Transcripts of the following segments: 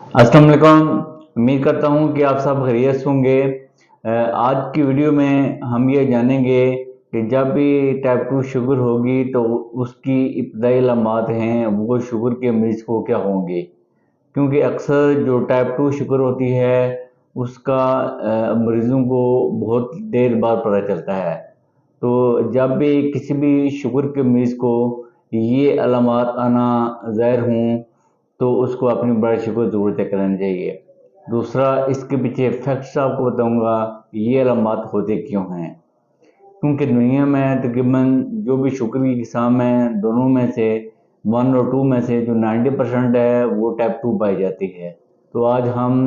अस्सलाम वालेकुम। उम्मीद करता हूँ कि आप सब खैरियत से होंगे। आज की वीडियो में हम ये जानेंगे कि जब भी टाइप 2 शुगर होगी तो उसकी इब्तदाई अलामात हैं वो शुगर के मरीज़ को क्या होंगे, क्योंकि अक्सर जो टाइप 2 शुगर होती है उसका मरीज़ों को बहुत देर बाद पता चलता है। तो जब भी किसी भी शुगर के मरीज़ को ये अलामात आना ज़ाहिर हों तो उसको अपनी ब्लड शुगर ज़रूर चेक करानी चाहिए। दूसरा, इसके पीछे फैक्ट्स आपको बताऊँगा ये अलामात होते क्यों हैं। क्योंकि दुनिया में तकरीबन जो भी शुगर की अक़साम हैं दोनों में से 1 और 2 में से जो 90% है वो टाइप 2 पाई जाती है। तो आज हम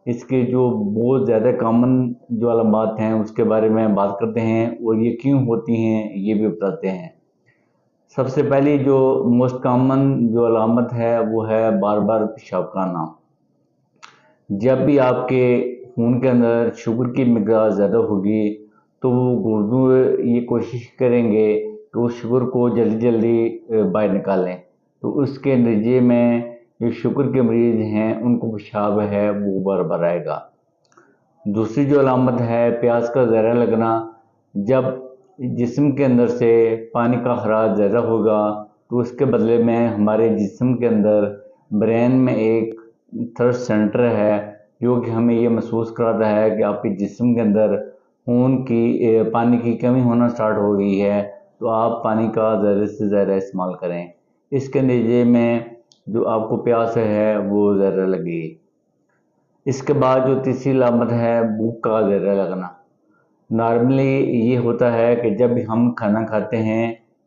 इसके जो बहुत ज़्यादा कॉमन जो अलामात हैं उसके बारे में बात करते हैं और ये क्यों होती हैं ये भी बताते हैं। सबसे पहली जो मोस्ट कॉमन जो अलामत है वो है बार बार पेशाब का आना। जब भी आपके खून के अंदर शुगर की मिक़दार ज़्यादा होगी तो वो गुर्दे ये कोशिश करेंगे कि उस शुगर को जल्दी जल्दी बाहर निकालें। तो उसके नतीजे में जो शुगर के मरीज़ हैं उनको पेशाब है वो बार बार आएगा। दूसरी जो अलामत है प्यास का ज़रा लगना। जब जिस्म के अंदर से पानी का अखराज ज़्यादा होगा तो उसके बदले में हमारे जिस्म के अंदर ब्रेन में एक थर्स्ट सेंटर है जो कि हमें ये महसूस कराता है कि आपके जिस्म के अंदर खून की पानी की कमी होना स्टार्ट हो गई है, तो आप पानी का ज़्यादा से ज़्यादा इस्तेमाल करें। इसके नतीजे में जो आपको प्यास है वो ज़्यादा लगेगी। इसके बाद जो तीसरी अलामत है भूख का ज़्यादा लगना। नॉर्मली ये होता है कि जब भी हम खाना खाते हैं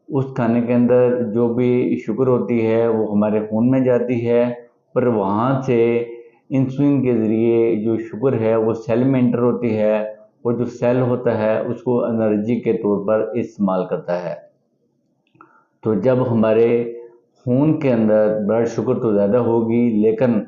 उस खाने के अंदर जो भी शुगर होती है वो हमारे खून में जाती है, पर वहाँ से इंसुलिन के ज़रिए जो शुगर है वो सेल में एंटर होती है और जो सेल होता है उसको एनर्जी के तौर पर इस्तेमाल करता है। तो जब हमारे खून के अंदर ब्लड शुगर तो ज़्यादा होगी लेकिन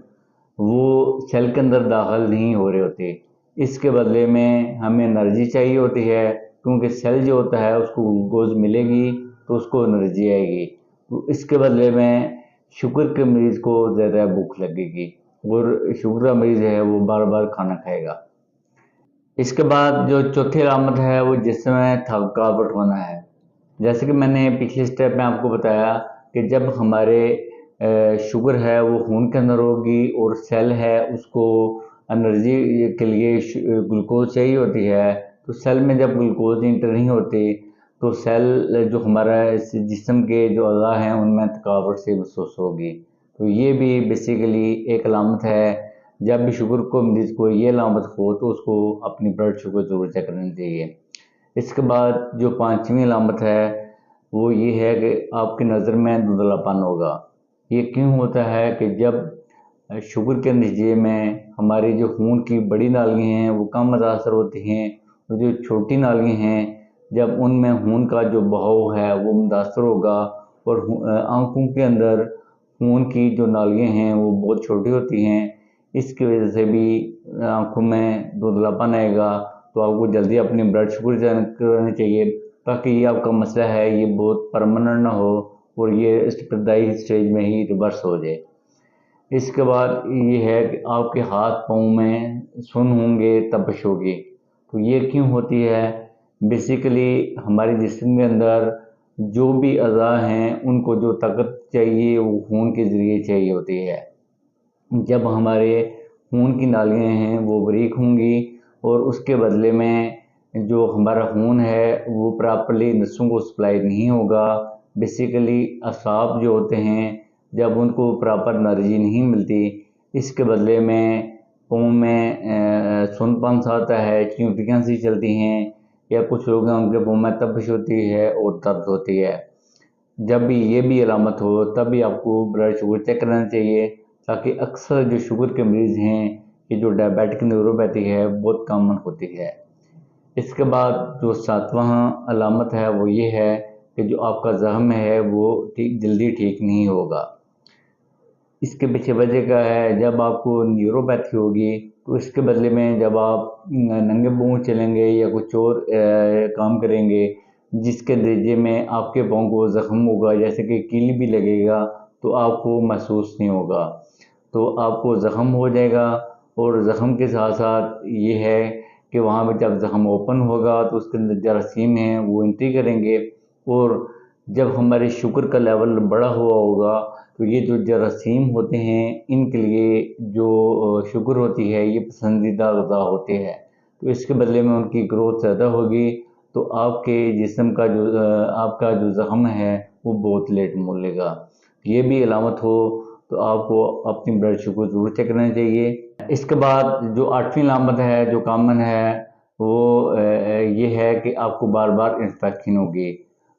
वो सेल के अंदर दाखिल नहीं हो रहे होते। इसके बदले में हमें एनर्जी चाहिए होती है, क्योंकि सेल जो होता है उसको ग्लूकोज मिलेगी तो उसको एनर्जी आएगी। तो इसके बदले में शुगर के मरीज़ को ज़्यादा भूख लगेगी और शुगर का मरीज़ है वो बार बार खाना खाएगा। इसके बाद जो चौथी अलामत है वो जिसमें थकावट होना है। जैसे कि मैंने पिछले स्टेप में आपको बताया कि जब हमारे शुगर है वो खून के अंदर होगी और सेल है उसको एनर्जी के लिए ग्लूकोज चाहिए होती है, तो सेल में जब ग्लूकोज इंटर नहीं होती तो सेल जो हमारा इस जिस्म के जो अज़ा हैं उनमें थकावट से महसूस होगी। तो ये भी बेसिकली एक अलामत है। जब भी शुगर को मरीज़ को ये अलामत हो तो उसको अपनी ब्लड शुगर ज़रूर चेक करनी चाहिए। इसके बाद जो पाँचवीं अलामत है वो ये है कि आपकी नज़र में धुंधलापन होगा। ये क्यों होता है कि जब शुगर के नतीजे में हमारी जो खून की बड़ी नालियाँ हैं वो कम मुतासर होती हैं और जो छोटी नालियाँ हैं जब उनमें खून का जो बहाव है वो मुतासर होगा और आँखों के अंदर खून की जो नालियाँ हैं वो बहुत छोटी होती हैं। इसकी वजह से भी आँखों में धुंधलापन आएगा, तो आपको जल्दी अपनी ब्लड शुगर जाँच करानी चाहिए ताकि ये आपका मसला है ये बहुत परमानेंट ना हो और ये इब्तदाई स्टेज में ही रिवर्स हो जाए। इसके बाद ये है कि आपके हाथ पाँव में सुन्न होंगे, तपिश होगी। तो ये क्यों होती है? बेसिकली हमारे जिस्म के अंदर जो भी अज़ा हैं उनको जो ताकत चाहिए वो खून के ज़रिए चाहिए होती है। जब हमारे खून की नालियाँ हैं वो बारीक होंगी और उसके बदले में जो हमारा खून है वो प्रॉपर्ली नसों को सप्लाई नहीं होगा। बेसिकली असाब जो होते हैं जब उनको प्रॉपर एनर्जी नहीं मिलती, इसके बदले में पाँव में सुन्नपन सा आता है, चींटियाँ सी चलती हैं या कुछ लोग हैं उनके पाँव में तपिश होती है और दर्द होती है। जब भी ये भी अलामत हो तब भी आपको ब्लड शुगर चेक कराना चाहिए, ताकि अक्सर जो शुगर के मरीज़ हैं ये जो डायबिटिक न्यूरोपैथी है बहुत कॉमन होती है। इसके बाद जो सातवां अलामत है वो ये है कि जो आपका ज़ख्म है वो जल्दी ठीक नहीं होगा। इसके पीछे वजह क्या है? जब आपको न्यूरोपैथी होगी तो इसके बदले में जब आप नंगे पाँव चलेंगे या कुछ और काम करेंगे जिसके नतीजे में आपके पाँव को ज़ख्म होगा, जैसे कि कील भी लगेगा तो आपको महसूस नहीं होगा। तो आपको ज़ख़म हो जाएगा। और ज़ख़म के साथ साथ ये है कि वहाँ पर जब ज़ख़म ओपन होगा तो उसके अंदर जरासीम हैं वो एंट्री करेंगे, और जब हमारे शुगर का लेवल बढ़ा हुआ होगा तो ये जो जरासीम होते हैं इनके लिए जो शुगर होती है ये पसंदीदा ग़िज़ा होते हैं, तो इसके बदले में उनकी ग्रोथ ज़्यादा होगी, तो आपके जिस्म का जो आपका जो ज़ख़म है वो बहुत लेट मोलेगा। ये भी अलामत हो तो आपको अपनी ब्लड शुगर ज़रूर चेक करना चाहिए। इसके बाद जो 8वीं अलामत है जो कॉमन है वो ये है कि आपको बार बार इन्फेक्शन होगी।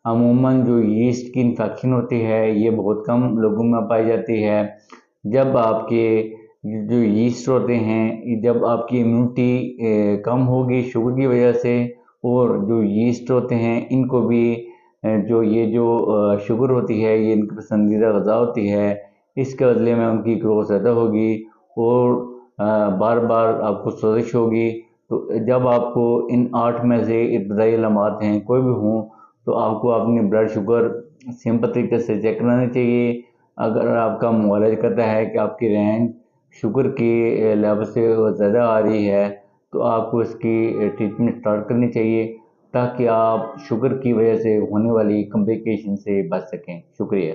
अमूमन जो यीस्ट की इन्फेक्शन होती है ये बहुत कम लोगों में पाई जाती है। जब आपके जो यीस्ट होते हैं, जब आपकी इम्यूनिटी कम होगी शुगर की वजह से, और जो यीस्ट होते हैं इनको भी जो शुगर होती है ये इनकी पसंदीदा ग़िज़ा होती है, इसके बदले में उनकी ग्रोथ ज़्यादा होगी और बार बार आपको सोजिश होगी। तो जब आपको इन 8 में से इब्तदाई अलामात हैं कोई भी हों तो आपको अपनी ब्लड शुगर सिंपल तरीके से चेक करानी चाहिए। अगर आपका मुआलज कहता है कि आपकी रेंज शुगर की लेवल से ज़्यादा आ रही है तो आपको इसकी ट्रीटमेंट स्टार्ट करनी चाहिए, ताकि आप शुगर की वजह से होने वाली कॉम्प्लिकेशन से बच सकें। शुक्रिया।